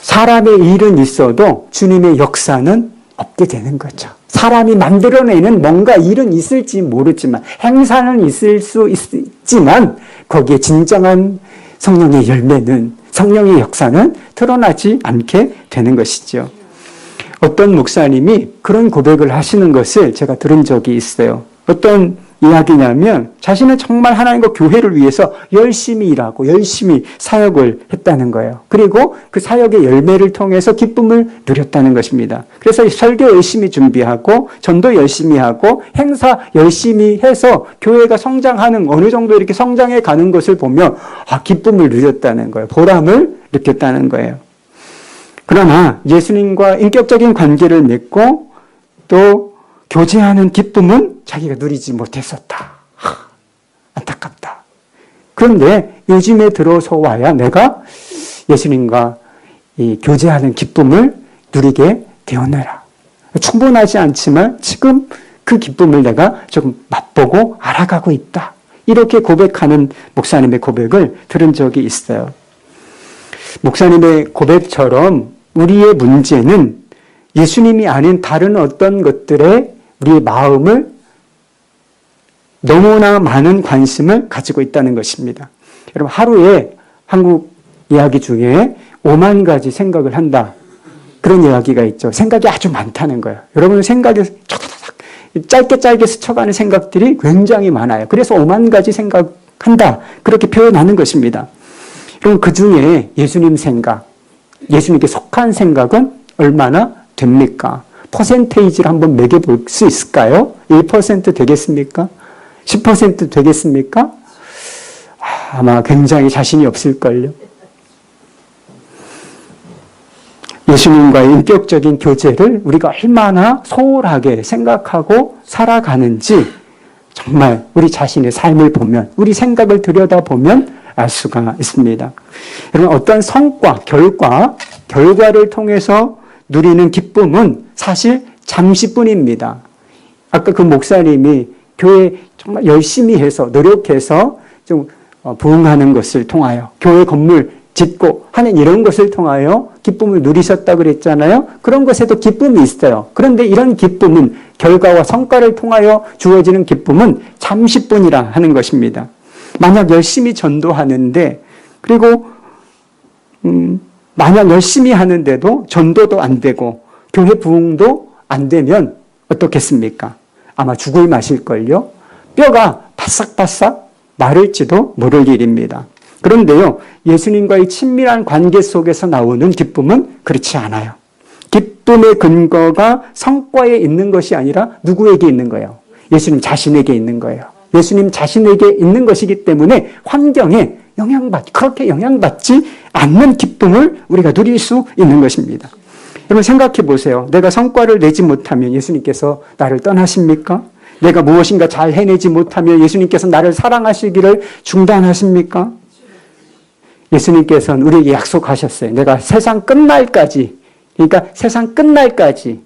사람의 일은 있어도 주님의 역사는 없게 되는 거죠. 사람이 만들어내는 뭔가 일은 있을지 모르지만, 행사는 있을 수 있지만 거기에 진정한 성령의 열매는, 성령의 역사는 드러나지 않게 되는 것이죠. 어떤 목사님이 그런 고백을 하시는 것을 제가 들은 적이 있어요. 어떤 이야기냐면 자신은 정말 하나님과 교회를 위해서 열심히 일하고 열심히 사역을 했다는 거예요. 그리고 그 사역의 열매를 통해서 기쁨을 누렸다는 것입니다. 그래서 설교 열심히 준비하고 전도 열심히 하고 행사 열심히 해서 교회가 성장하는, 어느 정도 이렇게 성장해 가는 것을 보면 기쁨을 누렸다는 거예요. 보람을 느꼈다는 거예요. 그러나 예수님과 인격적인 관계를 맺고 또 교제하는 기쁨은 자기가 누리지 못했었다. 안타깝다. 그런데 요즘에 들어서 와야 내가 예수님과 이 교제하는 기쁨을 누리게 되었느라. 충분하지 않지만 지금 그 기쁨을 내가 조금 맛보고 알아가고 있다. 이렇게 고백하는 목사님의 고백을 들은 적이 있어요. 목사님의 고백처럼 우리의 문제는 예수님이 아닌 다른 어떤 것들에 우리의 마음을 너무나 많은 관심을 가지고 있다는 것입니다. 여러분 하루에 한국 이야기 중에 5만 가지 생각을 한다. 그런 이야기가 있죠. 생각이 아주 많다는 거예요. 여러분 생각이 짧게 스쳐가는 생각들이 굉장히 많아요. 그래서 5만 가지 생각한다. 그렇게 표현하는 것입니다. 그럼 그 중에 예수님 생각, 예수님께 속한 생각은 얼마나 됩니까? 퍼센테이지를 한번 매겨볼 수 있을까요? 1% 되겠습니까? 10% 되겠습니까? 아마 굉장히 자신이 없을걸요. 예수님과의 인격적인 교제를 우리가 얼마나 소홀하게 생각하고 살아가는지 정말 우리 자신의 삶을 보면, 우리 생각을 들여다보면 알 수가 있습니다. 여러분, 어떤 성과, 결과를 통해서 누리는 기쁨은 사실 잠시뿐입니다. 아까 그 목사님이 교회 정말 열심히 해서, 노력해서 좀 부흥하는 것을 통하여, 교회 건물 짓고 하는 이런 것을 통하여 기쁨을 누리셨다고 그랬잖아요. 그런 것에도 기쁨이 있어요. 그런데 이런 기쁨은, 결과와 성과를 통하여 주어지는 기쁨은 잠시뿐이라 하는 것입니다. 만약 열심히 전도하는데, 그리고 만약 열심히 하는데도 전도도 안 되고 교회 부흥도 안 되면 어떻겠습니까? 아마 죽을 맛일걸요. 뼈가 바싹바싹 마를지도 모를 일입니다. 그런데요, 예수님과의 친밀한 관계 속에서 나오는 기쁨은 그렇지 않아요. 기쁨의 근거가 성과에 있는 것이 아니라 누구에게 있는 거예요? 예수님 자신에게 있는 거예요. 예수님 자신에게 있는 것이기 때문에 환경에 그렇게 영향받지 않는 기쁨을 우리가 누릴 수 있는 것입니다. 여러분 생각해 보세요. 내가 성과를 내지 못하면 예수님께서 나를 떠나십니까? 내가 무엇인가 잘 해내지 못하면 예수님께서 나를 사랑하시기를 중단하십니까? 예수님께서는 우리에게 약속하셨어요. 내가 세상 끝날까지, 그러니까 세상 끝날까지,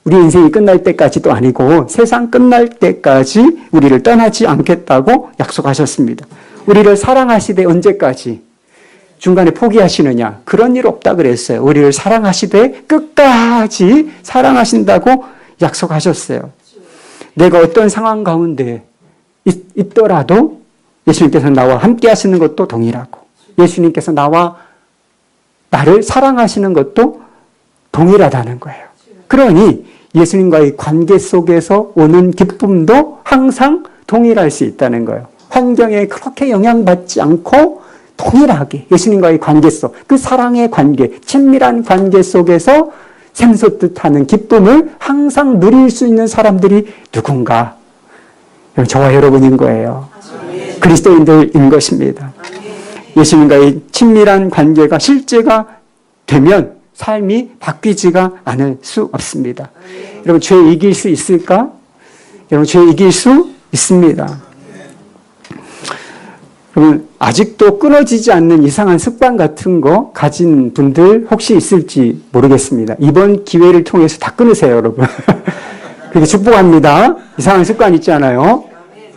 우리 인생이 끝날 때까지도 아니고 세상 끝날 때까지 우리를 떠나지 않겠다고 약속하셨습니다. 우리를 사랑하시되 언제까지? 중간에 포기하시느냐? 그런 일 없다 그랬어요. 우리를 사랑하시되 끝까지 사랑하신다고 약속하셨어요. 내가 어떤 상황 가운데 있더라도 예수님께서 나와 함께 하시는 것도 동일하고, 예수님께서 나를 사랑하시는 것도 동일하다는 거예요. 그러니 예수님과의 관계 속에서 오는 기쁨도 항상 동일할 수 있다는 거예요. 환경에 그렇게 영향받지 않고 동일하게 예수님과의 관계 속, 그 사랑의 관계, 친밀한 관계 속에서 샘솟듯 하는 기쁨을 항상 누릴 수 있는 사람들이 누군가? 저와 여러분인 거예요. 그리스도인들인 것입니다. 예수님과의 친밀한 관계가 실제가 되면 삶이 바뀌지가 않을 수 없습니다. 여러분, 죄 이길 수 있을까? 여러분, 죄 이길 수 있습니다. 여러분, 아직도 끊어지지 않는 이상한 습관 같은 거 가진 분들 혹시 있을지 모르겠습니다. 이번 기회를 통해서 다 끊으세요, 여러분. 그렇게 축복합니다. 이상한 습관 있잖아요.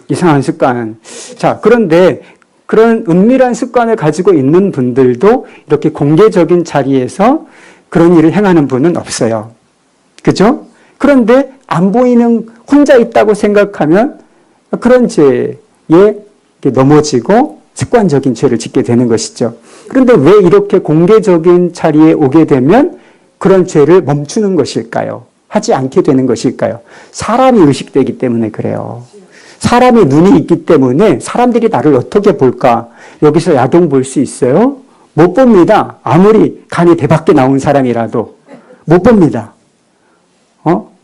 이상한 습관. 자, 그런데 그런 은밀한 습관을 가지고 있는 분들도 이렇게 공개적인 자리에서 그런 일을 행하는 분은 없어요. 그죠? 그런데 안 보이는, 혼자 있다고 생각하면 그런 죄에 넘어지고 습관적인 죄를 짓게 되는 것이죠. 그런데 왜 이렇게 공개적인 자리에 오게 되면 그런 죄를 멈추는 것일까요? 하지 않게 되는 것일까요? 사람이 의식되기 때문에 그래요. 사람의 눈이 있기 때문에 사람들이 나를 어떻게 볼까? 여기서 야동 볼 수 있어요? 못 봅니다. 아무리 간이 배 밖에 나온 사람이라도 못 봅니다.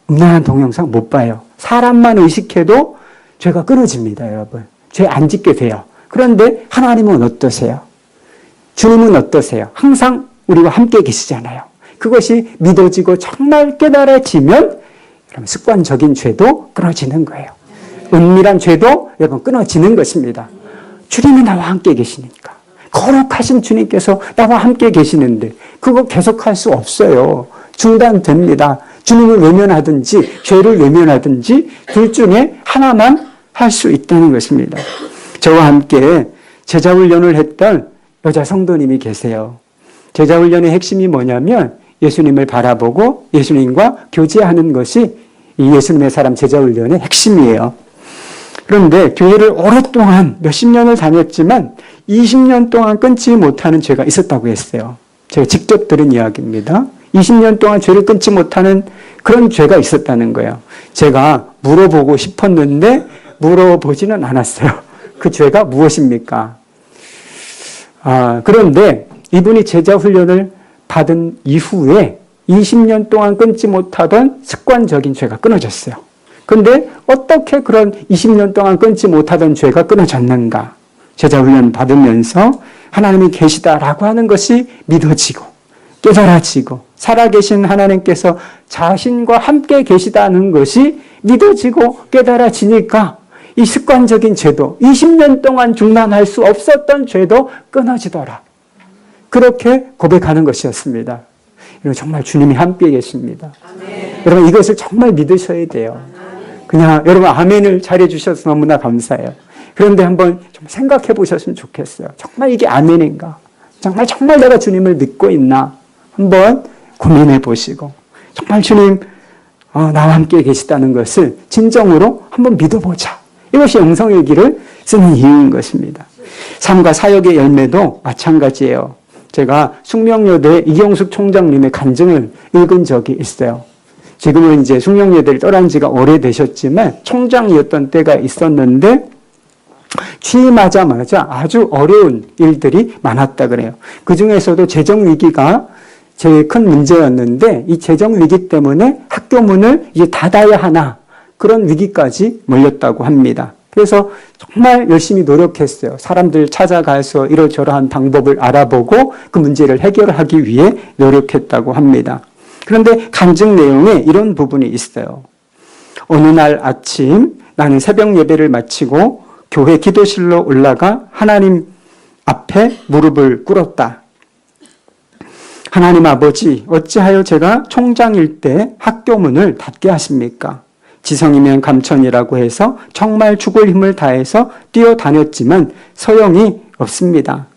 음란한 동영상 못 봐요. 사람만 의식해도 죄가 끊어집니다, 여러분. 죄 안 짓게 돼요. 그런데 하나님은 어떠세요? 주님은 어떠세요? 항상 우리와 함께 계시잖아요. 그것이 믿어지고 정말 깨달아지면 여러분, 습관적인 죄도 끊어지는 거예요. 은밀한 죄도 여러분 끊어지는 것입니다. 주님이 나와 함께 계시니까. 거룩하신 주님께서 나와 함께 계시는데 그거 계속할 수 없어요. 중단됩니다. 주님을 외면하든지 죄를 외면하든지 둘 중에 하나만 할 수 있다는 것입니다. 저와 함께 제자훈련을 했던 여자 성도님이 계세요. 제자훈련의 핵심이 뭐냐면 예수님을 바라보고 예수님과 교제하는 것이 이 예수님의 사람 제자훈련의 핵심이에요. 그런데 교회를 오랫동안 몇십 년을 다녔지만 20년 동안 끊지 못하는 죄가 있었다고 했어요. 제가 직접 들은 이야기입니다. 20년 동안 죄를 끊지 못하는 그런 죄가 있었다는 거예요. 제가 물어보고 싶었는데 물어보지는 않았어요. 그 죄가 무엇입니까? 그런데 이분이 제자 훈련을 받은 이후에 20년 동안 끊지 못하던 습관적인 죄가 끊어졌어요. 그런데 어떻게 그런 20년 동안 끊지 못하던 죄가 끊어졌는가? 제자 훈련 받으면서 하나님이 계시다라고 하는 것이 믿어지고 깨달아지고 살아계신 하나님께서 자신과 함께 계시다는 것이 믿어지고 깨달아지니까 이 습관적인 죄도 20년 동안 중단할 수 없었던 죄도 끊어지더라. 그렇게 고백하는 것이었습니다. 여러분 정말 주님이 함께 계십니다. 아멘. 여러분 이것을 정말 믿으셔야 돼요. 그냥 여러분 아멘을 잘해 주셔서 너무나 감사해요. 그런데 한번 좀 생각해 보셨으면 좋겠어요. 정말 이게 아멘인가? 정말 내가 주님을 믿고 있나? 한번 고민해 보시고 정말 주님 나와 함께 계시다는 것을 진정으로 한번 믿어보자. 이것이 영성일기를 쓰는 이유인 것입니다. 삶과 사역의 열매도 마찬가지예요. 제가 숙명여대 이경숙 총장님의 간증을 읽은 적이 있어요. 지금은 이제 숙명여대를 떠난 지가 오래되셨지만 총장이었던 때가 있었는데 취임하자마자 아주 어려운 일들이 많았다 그래요. 그 중에서도 재정 위기가 제일 큰 문제였는데 이 재정 위기 때문에 학교 문을 이제 닫아야 하나 그런 위기까지 몰렸다고 합니다. 그래서 정말 열심히 노력했어요. 사람들 찾아가서 이러저러한 방법을 알아보고 그 문제를 해결하기 위해 노력했다고 합니다. 그런데 간증 내용에 이런 부분이 있어요. 어느 날 아침 나는 새벽 예배를 마치고 교회 기도실로 올라가 하나님 앞에 무릎을 꿇었다. 하나님 아버지, 어찌하여 제가 총장일 때 학교 문을 닫게 하십니까? 지성이면 감천이라고 해서 정말 죽을 힘을 다해서 뛰어다녔지만 소용이 없습니다.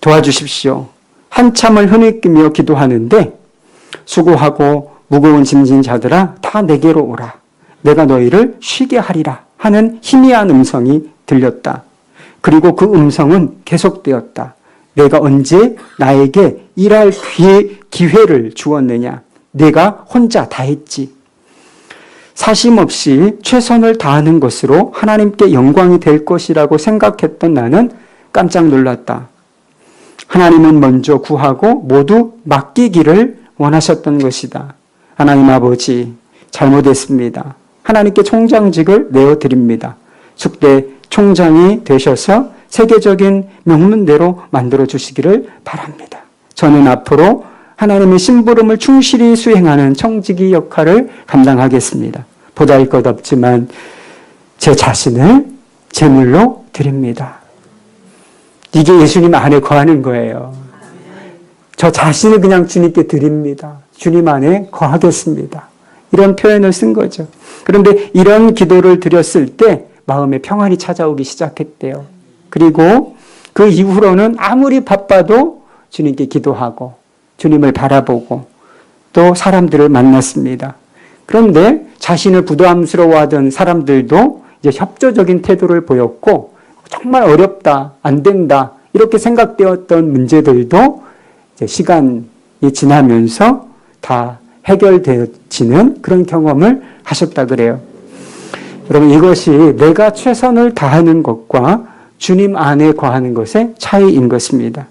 도와주십시오. 한참을 흐느끼며 기도하는데 수고하고 무거운 짐진 자들아 다 내게로 오라. 내가 너희를 쉬게 하리라 하는 희미한 음성이 들렸다. 그리고 그 음성은 계속되었다. 내가 언제 나에게 일할 기회를 주었느냐. 내가 혼자 다 했지. 사심없이 최선을 다하는 것으로 하나님께 영광이 될 것이라고 생각했던 나는 깜짝 놀랐다. 하나님은 먼저 구하고 모두 맡기기를 원하셨던 것이다. 하나님 아버지, 잘못했습니다. 하나님께 총장직을 내어드립니다. 숙대 총장이 되셔서 세계적인 명문대로 만들어주시기를 바랍니다. 저는 앞으로 하나님의 심부름을 충실히 수행하는 청지기 역할을 감당하겠습니다. 보잘것없지만 제 자신을 제물로 드립니다. 이게 예수님 안에 거하는 거예요. 저 자신을 그냥 주님께 드립니다. 주님 안에 거하겠습니다. 이런 표현을 쓴 거죠. 그런데 이런 기도를 드렸을 때 마음에 평안이 찾아오기 시작했대요. 그리고 그 이후로는 아무리 바빠도 주님께 기도하고 주님을 바라보고 또 사람들을 만났습니다. 그런데 자신을 부담스러워하던 사람들도 이제 협조적인 태도를 보였고 정말 어렵다, 안 된다 이렇게 생각되었던 문제들도 이제 시간이 지나면서 다 해결되어지는 그런 경험을 하셨다 그래요. 여러분 이것이 내가 최선을 다하는 것과 주님 안에 거하는 것의 차이인 것입니다.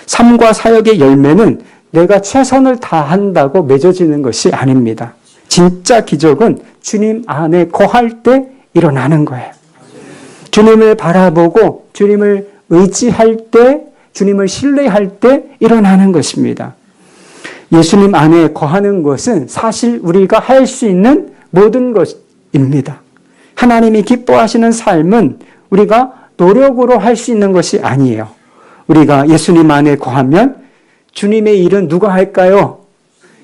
삶과 사역의 열매는 내가 최선을 다한다고 맺어지는 것이 아닙니다. 진짜 기적은 주님 안에 거할 때 일어나는 거예요. 주님을 바라보고 주님을 의지할 때, 주님을 신뢰할 때 일어나는 것입니다. 예수님 안에 거하는 것은 사실 우리가 할 수 있는 모든 것입니다. 하나님이 기뻐하시는 삶은 우리가 노력으로 할 수 있는 것이 아니에요. 우리가 예수님 안에 거하면 주님의 일은 누가 할까요?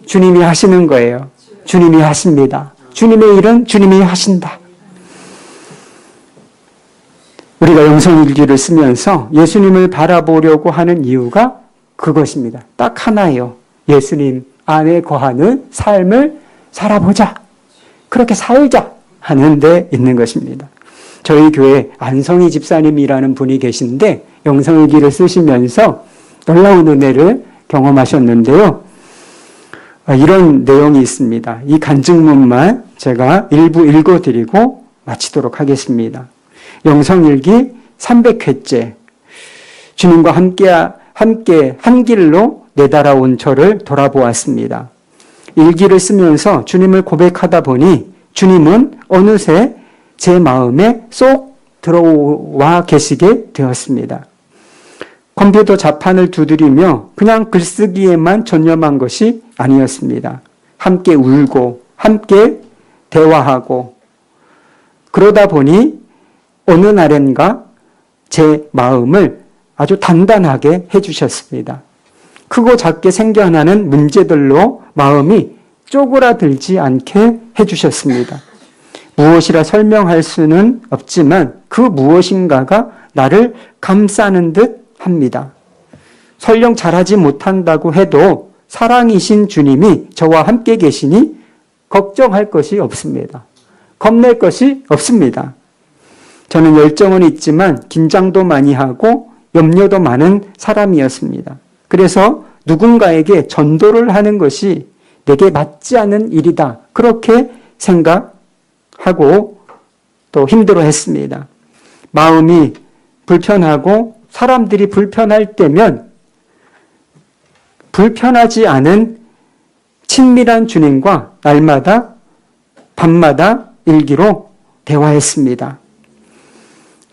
주님이 하시는 거예요. 주님이 하십니다. 주님의 일은 주님이 하신다. 우리가 영성일기를 쓰면서 예수님을 바라보려고 하는 이유가 그것입니다. 딱 하나예요. 예수님 안에 거하는 삶을 살아보자. 그렇게 살자 하는 데 있는 것입니다. 저희 교회 안성희 집사님이라는 분이 계신데 영성일기를 쓰시면서 놀라운 은혜를 경험하셨는데요. 이런 내용이 있습니다. 이 간증문만 제가 일부 읽어드리고 마치도록 하겠습니다. 영성일기 300회째 주님과 함께 한 길로 내달아온 저를 돌아보았습니다. 일기를 쓰면서 주님을 고백하다 보니 주님은 어느새 제 마음에 쏙 들어와 계시게 되었습니다. 컴퓨터 자판을 두드리며 그냥 글쓰기에만 전념한 것이 아니었습니다. 함께 울고 함께 대화하고 그러다 보니 어느 날엔가 제 마음을 아주 단단하게 해주셨습니다. 크고 작게 생겨나는 문제들로 마음이 쪼그라들지 않게 해주셨습니다. 무엇이라 설명할 수는 없지만 그 무엇인가가 나를 감싸는 듯 합니다. 설령 잘하지 못한다고 해도 사랑이신 주님이 저와 함께 계시니 걱정할 것이 없습니다. 겁낼 것이 없습니다. 저는 열정은 있지만 긴장도 많이 하고 염려도 많은 사람이었습니다. 그래서 누군가에게 전도를 하는 것이 내게 맞지 않은 일이다. 그렇게 생각하고 또 힘들어했습니다. 마음이 불편하고 사람들이 불편할 때면 불편하지 않은 친밀한 주님과 날마다 밤마다 일기로 대화했습니다.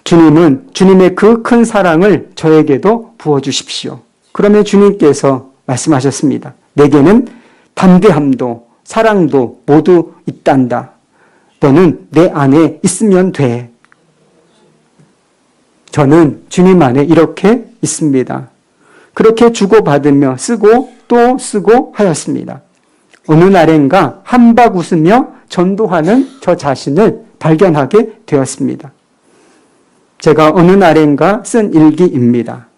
주님은 주님의 그 큰 사랑을 저에게도 부어주십시오. 그러면 주님께서 말씀하셨습니다. 내게는 담대함도 사랑도 모두 있단다. 너는 내 안에 있으면 돼. 저는 주님 안에 이렇게 있습니다. 그렇게 주고받으며 쓰고 또 쓰고 하였습니다. 어느 날엔가 한박 웃으며 전도하는 저 자신을 발견하게 되었습니다. 제가 어느 날엔가 쓴 일기입니다.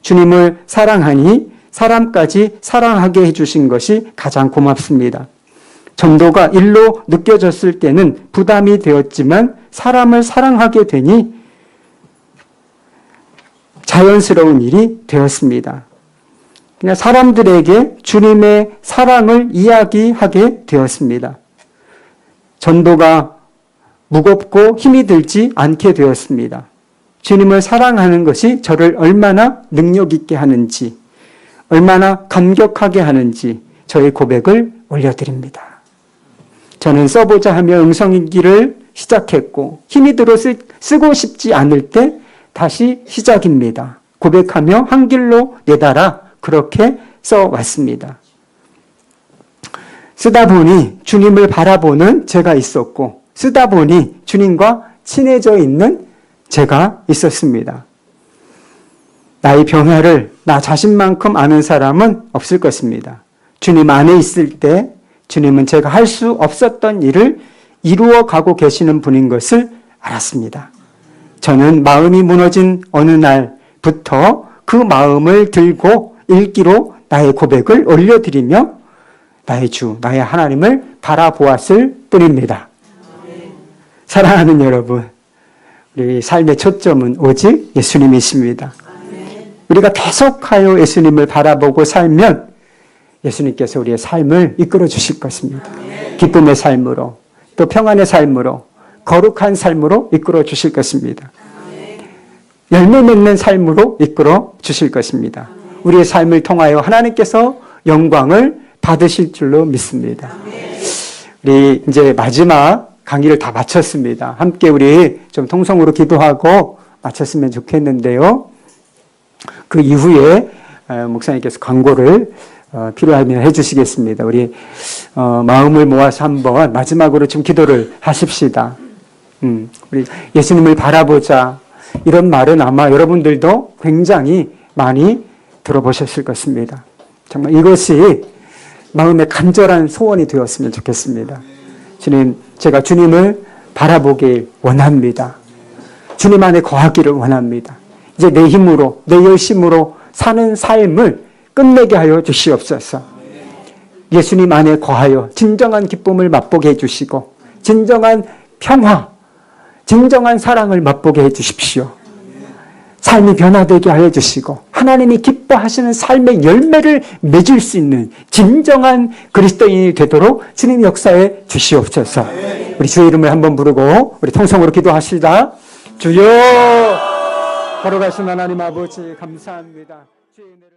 주님을 사랑하니 사람까지 사랑하게 해주신 것이 가장 고맙습니다. 전도가 일로 느껴졌을 때는 부담이 되었지만 사람을 사랑하게 되니 자연스러운 일이 되었습니다. 그냥 사람들에게 주님의 사랑을 이야기하게 되었습니다. 전도가 무겁고 힘이 들지 않게 되었습니다. 주님을 사랑하는 것이 저를 얼마나 능력 있게 하는지, 얼마나 감격하게 하는지 저의 고백을 올려드립니다. 저는 써보자 하며 응성일기를 시작했고 힘이 들어 쓰고 싶지 않을 때 다시 시작입니다. 고백하며 한 길로 내달아 그렇게 써왔습니다. 쓰다 보니 주님을 바라보는 제가 있었고 쓰다 보니 주님과 친해져 있는 제가 있었습니다. 나의 변화를 나 자신만큼 아는 사람은 없을 것입니다. 주님 안에 있을 때 주님은 제가 할 수 없었던 일을 이루어 가고 계시는 분인 것을 알았습니다. 저는 마음이 무너진 어느 날부터 그 마음을 들고 일기로 나의 고백을 올려드리며 나의 주, 나의 하나님을 바라보았을 뿐입니다. 사랑하는 여러분, 우리 삶의 초점은 오직 예수님이십니다. 우리가 계속하여 예수님을 바라보고 살면 예수님께서 우리의 삶을 이끌어 주실 것입니다. 기쁨의 삶으로, 또 평안의 삶으로, 거룩한 삶으로 이끌어 주실 것입니다. 열매 맺는 삶으로 이끌어 주실 것입니다. 우리의 삶을 통하여 하나님께서 영광을 받으실 줄로 믿습니다. 우리 이제 마지막 강의를 다 마쳤습니다. 함께 우리 좀 통성으로 기도하고 마쳤으면 좋겠는데요. 그 이후에 목사님께서 광고를 필요하면 해주시겠습니다. 우리 마음을 모아서 한번 마지막으로 좀 기도를 하십시다. 우리 예수님을 바라보자. 이런 말은 아마 여러분들도 굉장히 많이 들어보셨을 것입니다. 정말 이것이 마음의 간절한 소원이 되었으면 좋겠습니다. 주님, 제가 주님을 바라보길 원합니다. 주님 안에 거하기를 원합니다. 이제 내 힘으로, 내 열심으로 사는 삶을 끝내게 하여 주시옵소서. 예수님 안에 거하여 진정한 기쁨을 맛보게 해주시고 진정한 평화, 진정한 사랑을 맛보게 해주십시오. 삶이 변화되게 하여 주시고 하나님이 기뻐하시는 삶의 열매를 맺을 수 있는 진정한 그리스도인이 되도록 주님 역사해 주시옵소서. 우리 주의 이름을 한번 부르고 우리 통성으로 기도하시다. 주여 걸어가신 하나님 아버지 감사합니다. 주의 은혜를